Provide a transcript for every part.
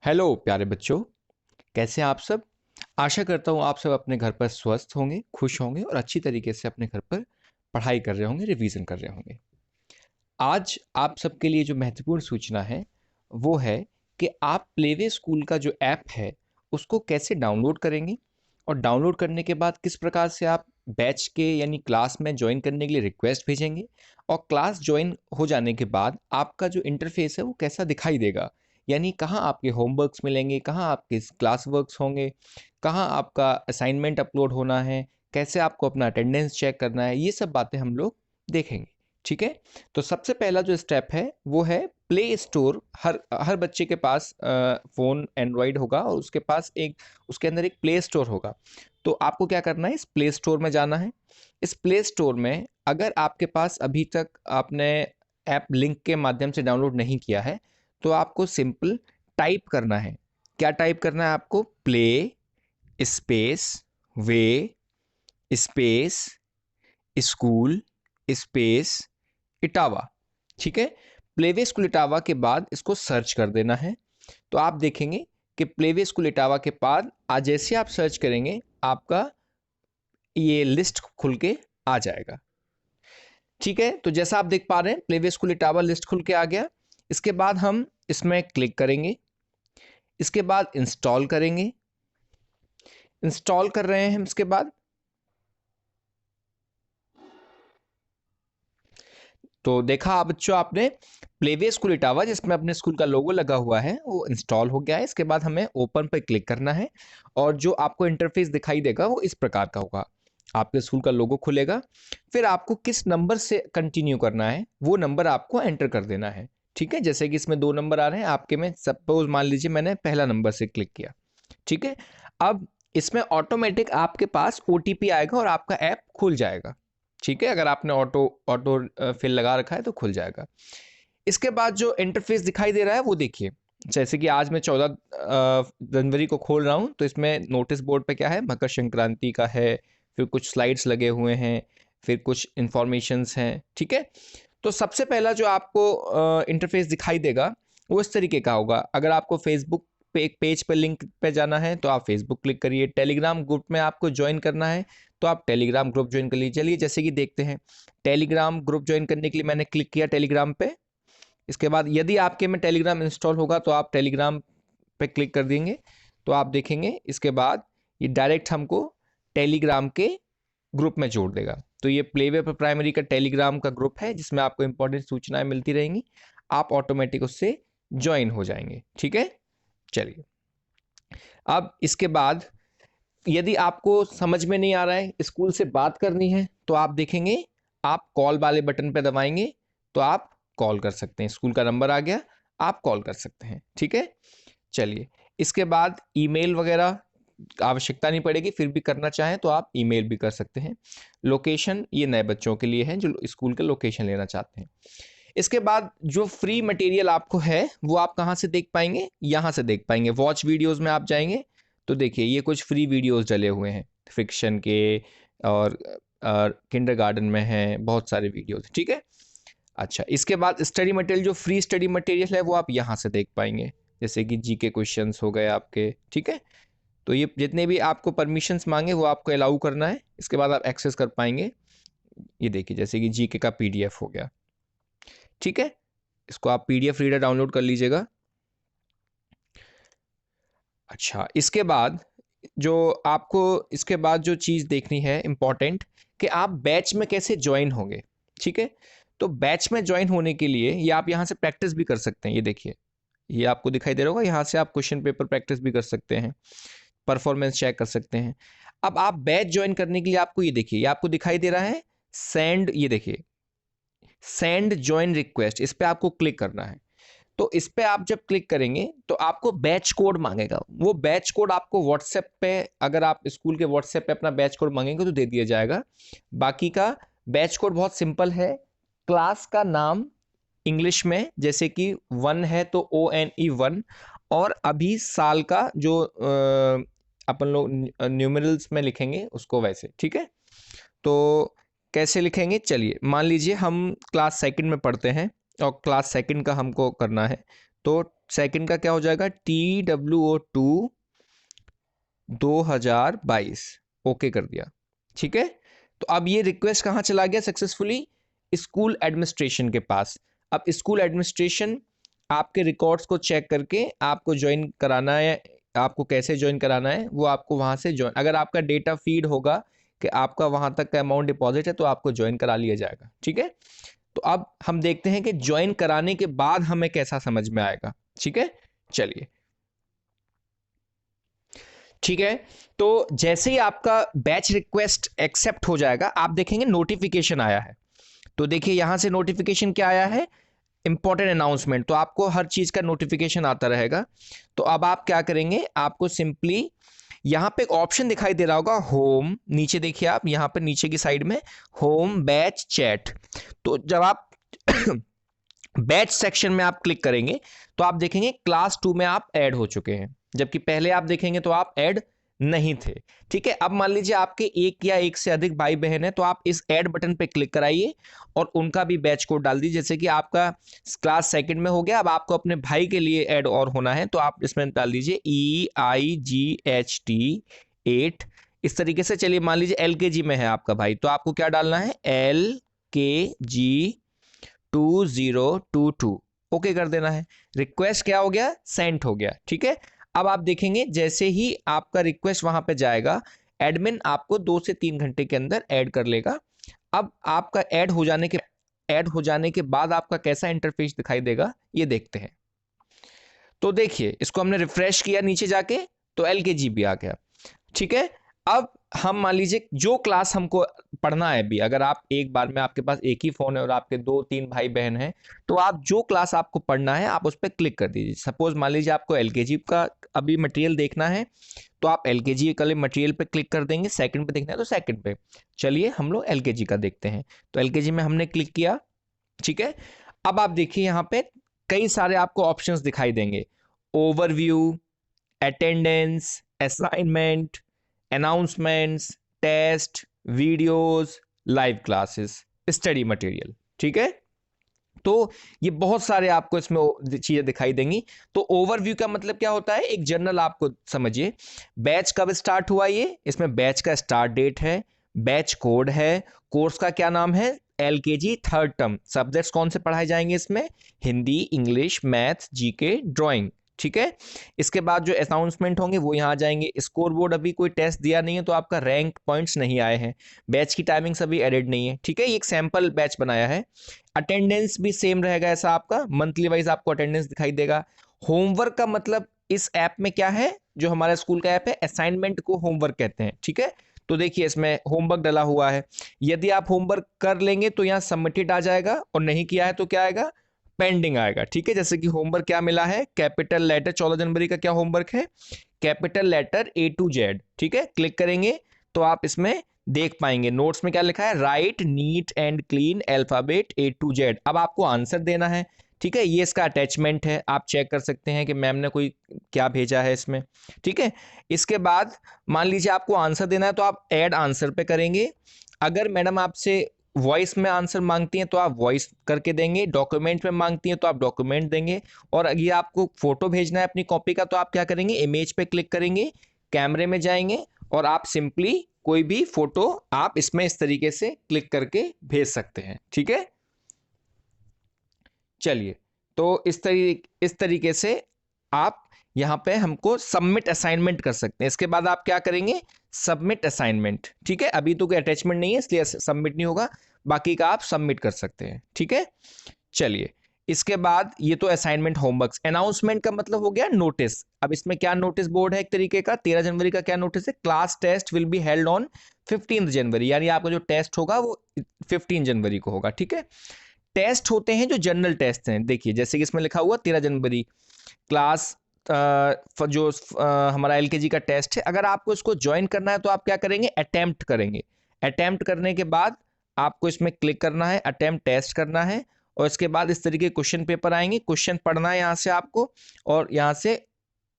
Hello प्यारे बच्चों, कैसे हैं आप सब। आशा करता हूँ आप सब अपने घर पर स्वस्थ होंगे, खुश होंगे और अच्छी तरीके से अपने घर पर पढ़ाई कर रहे होंगे, रिवीजन कर रहे होंगे। आज आप सबके लिए जो महत्वपूर्ण सूचना है वो है कि आप प्लेवे स्कूल का जो ऐप है उसको कैसे डाउनलोड करेंगे और डाउनलोड करने के बाद किस प्रकार से आप बैच के यानी क्लास में ज्वाइन करने के लिए रिक्वेस्ट भेजेंगे और क्लास ज्वाइन हो जाने के बाद आपका जो इंटरफेस है वो कैसा दिखाई देगा, यानी कहाँ आपके होमवर्क्स मिलेंगे, कहाँ आपके क्लास वर्क्स होंगे, कहाँ आपका असाइनमेंट अपलोड होना है, कैसे आपको अपना अटेंडेंस चेक करना है, ये सब बातें हम लोग देखेंगे। ठीक है। तो सबसे पहला जो स्टेप है वो है प्ले स्टोर। हर हर बच्चे के पास फ़ोन एंड्रॉयड होगा और उसके पास उसके अंदर एक प्ले स्टोर होगा। तो आपको क्या करना है, इस प्ले स्टोर में जाना है। इस प्ले स्टोर में अगर आपके पास अभी तक आपने ऐप लिंक के माध्यम से डाउनलोड नहीं किया है तो आपको सिंपल टाइप करना है। क्या टाइप करना है आपको? प्ले स्पेस वे स्पेस स्कूल स्पेस इटावा। ठीक है। प्लेवे स्कूल इटावा के बाद इसको सर्च कर देना है। तो आप देखेंगे कि प्लेवे स्कूल इटावा के बाद आज जैसे आप सर्च करेंगे आपका ये लिस्ट खुल के आ जाएगा। ठीक है। तो जैसा आप देख पा रहे हैं प्लेवे स्कूल इटावा लिस्ट खुल के आ गया। इसके बाद हम इसमें क्लिक करेंगे। इसके बाद इंस्टॉल करेंगे। इंस्टॉल कर रहे हैं हम। इसके बाद तो देखा आप बच्चों, आपने प्लेवे स्कूल इटावा जिसमें अपने स्कूल का लोगो लगा हुआ है वो इंस्टॉल हो गया है। इसके बाद हमें ओपन पर क्लिक करना है और जो आपको इंटरफेस दिखाई देगा वो इस प्रकार का होगा। आपके स्कूल का लोगो खुलेगा, फिर आपको किस नंबर से कंटिन्यू करना है वो नंबर आपको एंटर कर देना है। ठीक है। जैसे कि इसमें 2 नंबर आ रहे हैं, आपके में सपोज मान लीजिए मैंने पहला नंबर से क्लिक किया। ठीक है। अब इसमें ऑटोमेटिक आपके पास ओटीपी आएगा और आपका ऐप खुल जाएगा। ठीक है। अगर आपने ऑटो ऑटो फिल लगा रखा है तो खुल जाएगा। इसके बाद जो इंटरफेस दिखाई दे रहा है वो देखिए। जैसे कि आज मैं 14 जनवरी को खोल रहा हूँ तो इसमें नोटिस बोर्ड पे क्या है, मकर संक्रांति का है, फिर कुछ स्लाइड्स लगे हुए हैं, फिर कुछ इंफॉर्मेशंस हैं। ठीक है। तो सबसे पहला जो आपको इंटरफेस दिखाई देगा वो इस तरीके का होगा। अगर आपको फेसबुक पे एक पेज पे लिंक पे जाना है तो आप फेसबुक क्लिक करिए। टेलीग्राम ग्रुप में आपको ज्वाइन करना है तो आप टेलीग्राम ग्रुप ज्वाइन कर लीजिए। चलिए जैसे कि देखते हैं, टेलीग्राम ग्रुप ज्वाइन करने के लिए मैंने क्लिक किया टेलीग्राम पे। इसके बाद यदि आपके में टेलीग्राम इंस्टॉल होगा तो आप टेलीग्राम पे क्लिक कर देंगे तो आप देखेंगे इसके बाद ये डायरेक्ट हमको टेलीग्राम के ग्रुप में जोड़ देगा। तो ये प्लेवे पर प्राइमरी का टेलीग्राम का ग्रुप है जिसमें आपको इंपॉर्टेंट सूचनाएं मिलती रहेंगी, आप ऑटोमेटिक उससे ज्वाइन हो जाएंगे। ठीक है। चलिए, अब इसके बाद यदि आपको समझ में नहीं आ रहा है, स्कूल से बात करनी है, तो आप देखेंगे आप कॉल वाले बटन पे दबाएंगे तो आप कॉल कर सकते हैं। स्कूल का नंबर आ गया, आप कॉल कर सकते हैं। ठीक है। चलिए, इसके बाद ईमेल वगैरह आवश्यकता नहीं पड़ेगी, फिर भी करना चाहें तो आप ईमेल भी कर सकते हैं। लोकेशन ये नए बच्चों के लिए है जो स्कूल के लोकेशन लेना चाहते हैं। इसके बाद जो फ्री मटेरियल आपको है वो आप कहाँ से देख पाएंगे? यहाँ से देख पाएंगे। वॉच वीडियोस में आप जाएंगे तो देखिए ये कुछ फ्री वीडियोस डले हुए हैं फिक्शन के और किंडरगार्टन में हैं बहुत सारे वीडियोस। ठीक है। अच्छा, इसके बाद स्टडी मटेरियल, जो फ्री स्टडी मटेरियल है वो आप यहाँ से देख पाएंगे, जैसे कि जीके क्वेश्चंस हो गए आपके। ठीक है। तो ये जितने भी आपको परमिशंस मांगे वो आपको अलाउ करना है, इसके बाद आप एक्सेस कर पाएंगे। ये देखिए जैसे कि जीके का पीडीएफ हो गया। ठीक है। इसको आप पीडीएफ रीडर डाउनलोड कर लीजिएगा। अच्छा, इसके बाद जो आपको इसके बाद जो चीज़ देखनी है इम्पॉर्टेंट, कि आप बैच में कैसे ज्वाइन होंगे। ठीक है। तो बैच में ज्वाइन होने के लिए ये आप यहाँ से प्रैक्टिस भी कर सकते हैं। ये देखिए, ये आपको दिखाई दे रहा होगा, यहाँ से आप क्वेश्चन पेपर प्रैक्टिस भी कर सकते हैं, परफॉर्मेंस चेक कर सकते हैं। अब आप बैच ज्वाइन करने के लिए आपको ये देखिए, ये आपको दिखाई दे रहा है सेंड, ये देखिए सेंड ज्वाइन रिक्वेस्ट, इस पर आपको क्लिक करना है। तो इस पे आप जब क्लिक करेंगे तो आपको बैच कोड मांगेगा। वो बैच कोड आपको व्हाट्सएप पे, अगर आप स्कूल के व्हाट्सएप पे अपना बैच कोड मांगेंगे तो दे दिया जाएगा। बाकी का बैच कोड बहुत सिंपल है। क्लास का नाम इंग्लिश में, जैसे कि 1 है तो ONE 1, और अभी साल का जो अपन लोग न्यूमेरल्स में लिखेंगे उसको वैसे। ठीक है। तो कैसे लिखेंगे? चलिए मान लीजिए हम क्लास सेकंड में पढ़ते हैं और क्लास सेकंड का हमको करना है, तो सेकंड का क्या हो जाएगा, TWO2 2022, ओके कर दिया। ठीक है, तो अब ये रिक्वेस्ट कहाँ चला गया सक्सेसफुली, स्कूल एडमिनिस्ट्रेशन के पास। अब स्कूल एडमिनिस्ट्रेशन आपके रिकॉर्ड्स को चेक करके आपको ज्वाइन कराना है, आपको कैसे ज्वाइन कराना है वो आपको वहाँ से ज्वाइन, अगर आपका डेटा फीड होगा कि आपका वहाँ तक का अमाउंट डिपॉजिट है तो आपको ज्वाइन करा लिया जाएगा। ठीक है, तो अब हम देखते हैं कि ज्वाइन कराने के बाद हमें कैसा समझ में आएगा। ठीक है, चलिए। ठीक है, तो जैसे ही आपका बैच रिक्वेस्ट एक्सेप्ट हो जाएगा, आप देखेंगे नोटिफिकेशन आया है। तो देखिए यहां से नोटिफिकेशन क्या आया है, इंपॉर्टेंट अनाउंसमेंट। तो आपको हर चीज का नोटिफिकेशन आता रहेगा। तो अब आप क्या करेंगे, आपको सिंपली यहां पे एक ऑप्शन दिखाई दे रहा होगा होम, नीचे देखिए आप यहां पर नीचे की साइड में होम बैच चैट। तो जब आप बैच सेक्शन में आप क्लिक करेंगे तो आप देखेंगे क्लास 2 में आप ऐड हो चुके हैं, जबकि पहले आप देखेंगे तो आप ऐड नहीं थे। ठीक है, अब मान लीजिए आपके एक या एक से अधिक भाई बहन है, तो आप इस ऐड बटन पे क्लिक कराइए और उनका भी बैच कोड डाल दीजिए। जैसे कि आपका क्लास सेकंड में हो गया, अब आपको अपने भाई के लिए ऐड और होना है, तो आप इसमें डाल दीजिए EIGHT8। इस तरीके से चलिए मान लीजिए LKG में है आपका भाई, तो आपको क्या डालना है, LKG2022, ओके कर देना है। रिक्वेस्ट क्या हो गया, सेंड हो गया। ठीक है, अब आप देखेंगे जैसे ही आपका रिक्वेस्ट वहां पे जाएगा, एडमिन आपको 2 से 3 घंटे के अंदर ऐड कर लेगा। अब आपका ऐड हो जाने के बाद आपका कैसा इंटरफेस दिखाई देगा ये देखते हैं। तो देखिए इसको हमने रिफ्रेश किया नीचे जाके, तो LKG भी आ गया। ठीक है, अब हम मान लीजिए जो क्लास हमको पढ़ना है भी, अगर आप एक बार में आपके पास एक ही फोन है और आपके 2-3 भाई बहन हैं, तो आप जो क्लास आपको पढ़ना है आप उस पर क्लिक कर दीजिए। सपोज मान लीजिए आपको LKG का अभी मटेरियल देखना है, तो आप LKG के मटेरियल पे क्लिक कर देंगे। सेकंड पे देखना है तो सेकंड पे। चलिए हम लोग LKG का देखते हैं, तो LKG में हमने क्लिक किया। ठीक है, अब आप देखिए यहाँ पे कई सारे आपको ऑप्शंस दिखाई देंगे, overview, attendance, assignment, announcements, test, videos, live classes, study material. ठीक है, तो ये बहुत सारे आपको इसमें चीजें दिखाई देंगी। तो ओवरव्यू का मतलब क्या होता है, एक जनरल आपको समझिए, बैच कब स्टार्ट हुआ, ये इसमें बैच का स्टार्ट डेट है, बैच कोड है, कोर्स का क्या नाम है, LKG थर्ड टर्म, सब्जेक्ट्स कौन से पढ़ाए जाएंगे इसमें, Hindi, English, math, GK, drawing. ठीक है, इसके बाद जो अनाउंसमेंट होंगे वो यहाँ आ जाएंगे। स्कोर बोर्ड, अभी कोई टेस्ट दिया नहीं है तो आपका रैंक पॉइंट्स नहीं आए हैं। बैच की टाइमिंग्स अभी एडेड नहीं है। ठीक है, ये एक सैंपल बैच बनाया है। अटेंडेंस भी सेम रहेगा, ऐसा आपका मंथली वाइज आपको अटेंडेंस दिखाई देगा। होमवर्क का मतलब इस ऐप में क्या है, जो हमारा स्कूल का ऐप है, असाइनमेंट को होमवर्क कहते हैं। ठीक है, तो देखिए इसमें होमवर्क डला हुआ है। यदि आप होमवर्क कर लेंगे तो यहाँ सबमिटेड आ जाएगा, और नहीं किया है तो क्या आएगा, पेंडिंग आएगा। ठीक है, जैसे कि होमवर्क क्या मिला है, कैपिटल लेटर, 14 जनवरी का क्या होमवर्क है, capital letter A to Z। ठीक है, क्लिक करेंगे तो आप इसमें देख पाएंगे नोट्स में क्या लिखा है, right neat and clean alphabet A to Z। अब आपको आंसर देना है। ठीक है, ये इसका अटैचमेंट है, आप चेक कर सकते हैं कि मैम ने कोई क्या भेजा है इसमें। ठीक है, इसके बाद मान लीजिए आपको आंसर देना है तो आप ऐड आंसर पे करेंगे। अगर मैडम आपसे वॉइस में आंसर मांगती हैं तो आप वॉइस करके देंगे, डॉक्यूमेंट में मांगती हैं तो आप डॉक्यूमेंट देंगे, और ये आपको फोटो भेजना है अपनी कॉपी का तो आप क्या करेंगे, इमेज पे क्लिक करेंगे, कैमरे में जाएंगे और आप सिंपली कोई भी फोटो आप इसमें इस तरीके से क्लिक करके भेज सकते हैं। ठीक है, चलिए, तो इस तरीके से आप यहाँ पे हमको सबमिट असाइनमेंट कर सकते हैं। इसके बाद आप क्या करेंगे, सबमिट असाइनमेंट। ठीक है, अभी तो कोई अटैचमेंट नहीं है इसलिए सबमिट नहीं होगा, बाकी का आप सबमिट कर सकते हैं। ठीक है, चलिए, इसके बाद ये तो असाइनमेंट होमवर्क। अनाउंसमेंट का मतलब हो गया नोटिस। अब इसमें क्या नोटिस बोर्ड है एक तरीके का, 13 जनवरी का क्या नोटिस है, class test will be held on 15 January, यानी आपका जो टेस्ट होगा वो 15 जनवरी को होगा। ठीक है, टेस्ट होते हैं जो जनरल टेस्ट हैं, देखिए जैसे कि इसमें लिखा हुआ 13 जनवरी क्लास जो हमारा LKG का टेस्ट है। अगर आपको इसको ज्वाइन करना है तो आप क्या करेंगे, अटेम्प्ट करेंगे। अटेम्प्ट करने के बाद आपको इसमें क्लिक करना है, अटेम्प्ट टेस्ट करना है, और इसके बाद इस तरीके क्वेश्चन पेपर आएंगे, क्वेश्चन पढ़ना है यहाँ से आपको, और यहाँ से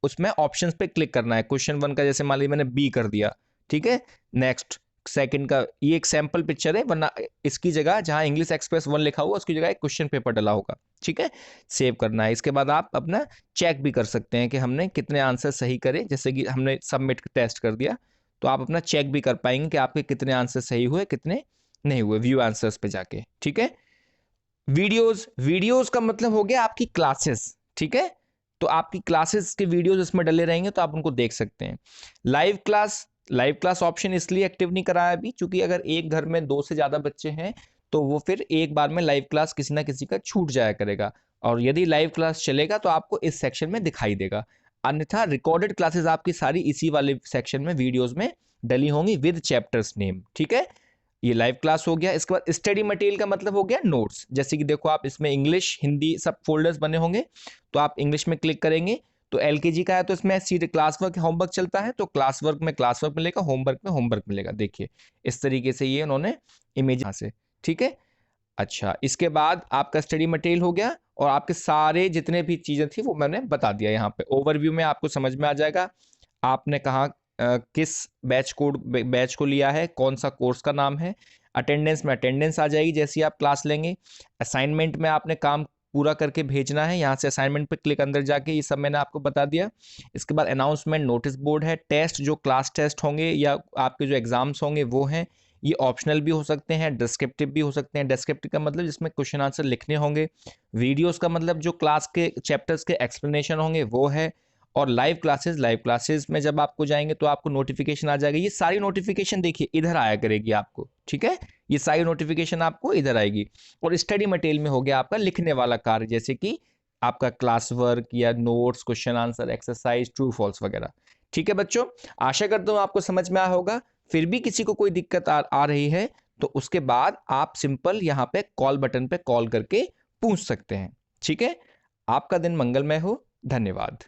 उसमें ऑप्शंस पे क्लिक करना है। क्वेश्चन 1 का जैसे मान लीजिए मैंने B कर दिया। ठीक है, नेक्स्ट सेकंड का ये एक सैंपल पिक्चर है, वरना इसकी जगह जहां इंग्लिश एक्सप्रेस 1 लिखा हुआ उसकी जगह एक क्वेश्चन पेपर डला होगा। ठीक है, सेव करना है। इसके बाद आप अपना चेक भी कर सकते हैं कि हमने कितने आंसर सही करे। जैसे कि हमने सबमिट टेस्ट कर दिया तो आप अपना चेक भी कर पाएंगे कि आपके कितने आंसर सही हुए कितने नहीं हुए, व्यू आंसर्स पे जाके। ठीक है, वीडियोस का मतलब हो गया आपकी क्लासेस। ठीक है, तो आपकी क्लासेस के वीडियोस इसमें डले रहेंगे तो आप उनको देख सकते हैं। लाइव क्लास ऑप्शन इसलिए एक्टिव नहीं कराया अभी, क्योंकि अगर एक घर में 2 से ज्यादा बच्चे हैं तो वो फिर एक बार में लाइव क्लास किसी ना किसी का छूट जाया करेगा, और यदि लाइव क्लास चलेगा तो आपको इस सेक्शन में दिखाई देगा। अन्यथा रिकॉर्डेड क्लासेस आपकी सारी इसी वाले सेक्शन में वीडियोस में डली होंगी विद चैप्टर्स नेम। ठीक है, ये लाइव क्लास हो गया। इसके बाद स्टडी मटेरियल का मतलब हो गया नोट्स। जैसे कि देखो आप इसमें इंग्लिश हिंदी सब फोल्डर्स बने होंगे, तो आप इंग्लिश में क्लिक करेंगे तो एलकेजी का है तो इसमें सीधे क्लास वर्क होमवर्क चलता है, तो क्लास वर्क में क्लास वर्क मिलेगा, होमवर्क में होमवर्क मिलेगा। देखिए इस तरीके से ये उन्होंने इमेज यहाँ से। ठीक है, अच्छा इसके बाद आपका स्टडी मटेरियल हो गया और आपके सारे जितने भी चीजें थी वो मैंने बता दिया। यहाँ पे ओवरव्यू में आपको समझ में आ जाएगा आपने कहाँ किस बैच को लिया है, कौन सा कोर्स का नाम है। अटेंडेंस में अटेंडेंस आ जाएगी जैसे ही आप क्लास लेंगे। असाइनमेंट में आपने काम पूरा करके भेजना है, यहाँ से असाइनमेंट पे क्लिक अंदर जाके, ये सब मैंने आपको बता दिया। इसके बाद अनाउंसमेंट नोटिस बोर्ड है। टेस्ट जो क्लास टेस्ट होंगे या आपके जो एग्जाम्स होंगे वो हैं, ये ऑप्शनल भी हो सकते हैं, डिस्क्रिप्टिव भी हो सकते हैं। डिस्क्रिप्टिव का मतलब जिसमें क्वेश्चन आंसर लिखने होंगे। वीडियोस का मतलब जो क्लास के चैप्टर्स के एक्सप्लेनेशन होंगे वो है। और लाइव क्लासेस में जब आपको जाएंगे तो आपको नोटिफिकेशन आ जाएगा। ये सारी नोटिफिकेशन देखिए इधर आया करेगी आपको। ठीक है, ये सारी नोटिफिकेशन आपको इधर आएगी। और स्टडी मटेरियल में हो गया आपका लिखने वाला कार्य, जैसे कि आपका क्लास वर्क या notes, question answer, exercise, true false वगैरह। ठीक है बच्चों, आशा करता हूं आपको समझ में आया होगा। फिर भी किसी को कोई दिक्कत आ रही है तो उसके बाद आप सिंपल यहां पे कॉल बटन पे कॉल करके पूछ सकते हैं। ठीक है, आपका दिन मंगलमय हो। धन्यवाद।